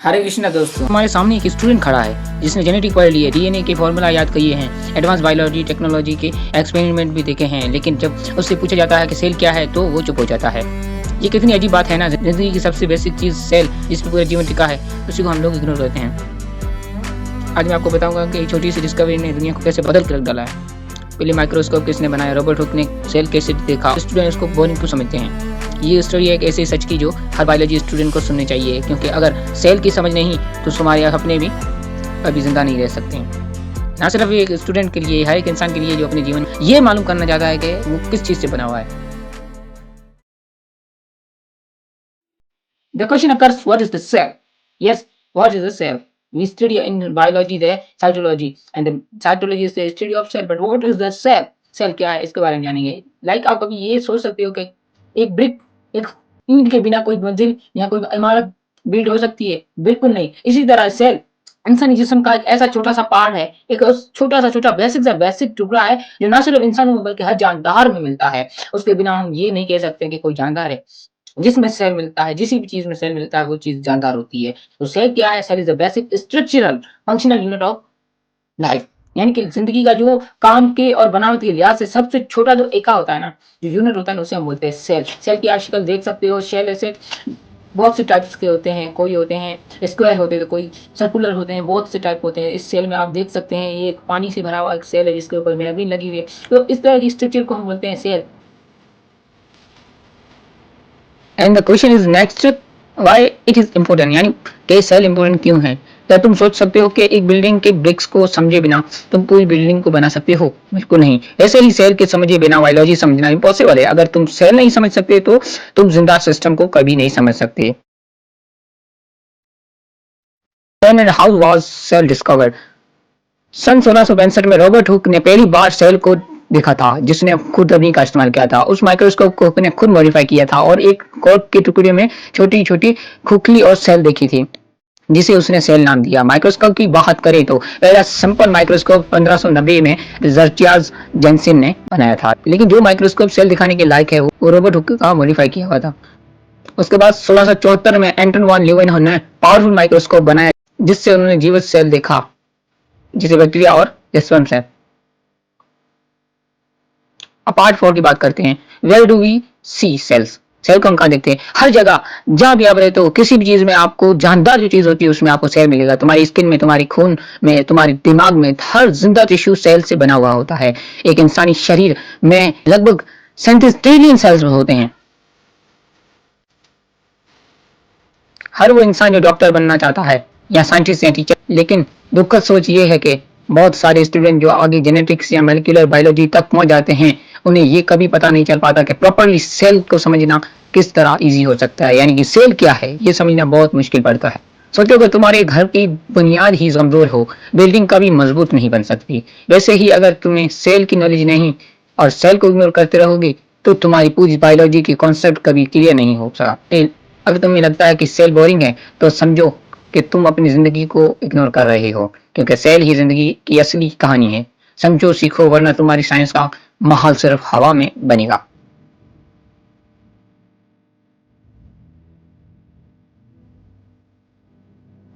हरे कृष्णा दोस्तों, हमारे सामने एक स्टूडेंट खड़ा है जिसने जेनेटिक पढ़ ली है, डीएनए के फॉर्मूला याद किए हैं, एडवांस बायोलॉजी टेक्नोलॉजी के एक्सपेरिमेंट भी देखे हैं, लेकिन जब उससे पूछा जाता है कि सेल क्या है तो वो चुप हो जाता है। ये कितनी अजीब बात है ना, जिंदगी की सबसे बेसिक चीज सेल, जिस पर पूरा जीवन टिका है, उसी को हम लोग इग्नोर करते हैं। आज मैं आपको बताऊंगा कि छोटी सी डिस्कवरी ने दुनिया को कैसे बदल कर रख डाला है। पहले माइक्रोस्कोप किसने बनाया, रॉबर्ट हुक ने सेल कैसे देखा, स्टूडेंट्स को बोरिंग क्यों समझते हैं। ये स्टोरी एक ऐसे सच की जो हर बायोलॉजी स्टूडेंट को सुननी चाहिए, क्योंकि अगर सेल की समझ नहीं तो तुम्हारे अपने भी कभी जिंदा नहीं रह सकते हैं। ना सिर्फ एक स्टूडेंट के लिए, हर एक इंसान के लिए जो अपने जीवन ये मालूम करना चाहता है कि वो किस चीज से बना हुआ है। The question occurs, what is the cell? Yes, what is a cell? We study in biology the cytology, and the cytology is the study of cell. But what is the cell? Cell क्या है, इसके बारे में जानेंगे। आप कभी ये सोच सकते हो कि एक ब्रिक, एक ईंट के बिना कोई मंजिल या कोई इमारत बिल्ड हो सकती है? बिल्कुल नहीं। इसी तरह सेल इंसानी जिस्म का एक ऐसा छोटा सा पार्ट है, एक छोटा बेसिक टुकड़ा है जो ना सिर्फ इंसानों में बल्कि हर जानदार में मिलता है। उसके बिना हम ये नहीं कह सकते कि कोई जानदार है। जिसमें सेल मिलता है, जिस भी चीज में सेल मिलता है वो चीज जानदार होती है। तो सेल क्या है? Cell is the basic structural functional unit of life, यानी कि जिंदगी का जो काम के और बनावट के लिहाज से सबसे छोटा जो एका होता है ना, जो यूनिट होता है ना, उसे हम बोलते हैं सेल। सेल की आप शक्ल देख सकते हो। सेल ऐसे बहुत से टाइप्स के होते हैं, कोई होते हैं स्क्वायर होते हैं तो कोई सर्कुलर होते हैं, बहुत से टाइप होते हैं। इस सेल में आप देख सकते हैं ये एक पानी से भरा हुआ एक सेल है जिसके ऊपर मेम्ब्रेन लगी हुई है। तो इस तरह की स्ट्रक्चर को हम बोलते हैं cell. And the question is next, why it is important, यानी कि सेल इम्पोर्टेंट क्यों है। क्या तुम सोच सकते हो कि एक बिल्डिंग के ब्रिक्स को समझे बिना तुम पूरी बिल्डिंग को बना सकते हो? बिल्कुल नहीं। ऐसे ही सेल के समझे बिना बायोलॉजी समझना इम्पॉसिबल है। अगर तुम सेल नहीं समझ सकते तो तुम जिंदा सिस्टम को कभी नहीं समझ सकते। When and how was cell discovered? सन 1665 में रॉबर्ट हुक ने पहली बार सेल को देखा था, जिसने खुद अपनी का इस्तेमाल किया था। उस माइक्रोस्कोप को उसने खुद मॉडिफाई किया था और एक कॉर्क के टुकड़े में छोटी छोटी खोखली और सेल देखी थी, जिसे उसने सेल नाम दिया। माइक्रोस्कोप की बात करें तो पहला सिंपल माइक्रोस्कोप 1590 में जर्चियाज जेंसिन ने बनाया था, लेकिन जो माइक्रोस्कोप सेल दिखाने के लायक है वो रॉबर्ट हुक का मॉडिफाई किया हुआ था। उसके बाद 1674 में एंटन वॉन ल्यूवेनहोर ने पावरफुल माइक्रोस्कोप बनाया, जिससे उन्होंने जीवित सेल देखा, जिसे बैक्टीरिया और जैस्पर्म्स है। अपार्ट फोर की बात करते हैं। Where do we see cells? Cell को हम कहाँ देखते हैं? हर जगह, जहां भी आप रहते हो, किसी भी चीज में आपको जानदार जो चीज होती है उसमें आपको सेल मिलेगा। तुम्हारी स्किन में, तुम्हारी खून में, तुम्हारे दिमाग में, हर जिंदा टिश्यू सेल से बना हुआ होता है। एक इंसानी शरीर में लगभग 37 ट्रिलियन सेल्स होते हैं। हर वो इंसान जो डॉक्टर बनना चाहता है या साइंटिस्ट या टीचर, लेकिन दुखद सोच ये है कि बहुत सारे स्टूडेंट जो आगे जेनेटिक्स या मोलिकुलर बायोलॉजी तक पहुंच जाते हैं, उन्हें ये कभी पता नहीं चल पाता कि प्रॉपरली सेल को समझना किस तरह इजी हो सकता है, यानी कि सेल क्या है ये समझना बहुत मुश्किल पड़ता है। सोचो कि तुम्हारे घर की बुनियाद ही कमजोर हो, बिल्डिंग कभी मजबूत नहीं बन सकती। वैसे ही अगर तुम्हें सेल की नॉलेज नहीं और सेल को इग्नोर करते रहोगे तो तुम्हारी पूरी बायोलॉजी की कॉन्सेप्ट कभी क्लियर नहीं हो सकता। अगर तुम्हें लगता है कि सेल बोरिंग है तो समझो कि तुम अपनी जिंदगी को इग्नोर कर रहे हो, क्योंकि सेल ही जिंदगी की असली कहानी है। समझो, सीखो, वरना तुम्हारी साइंस का महल सिर्फ हवा में बनेगा।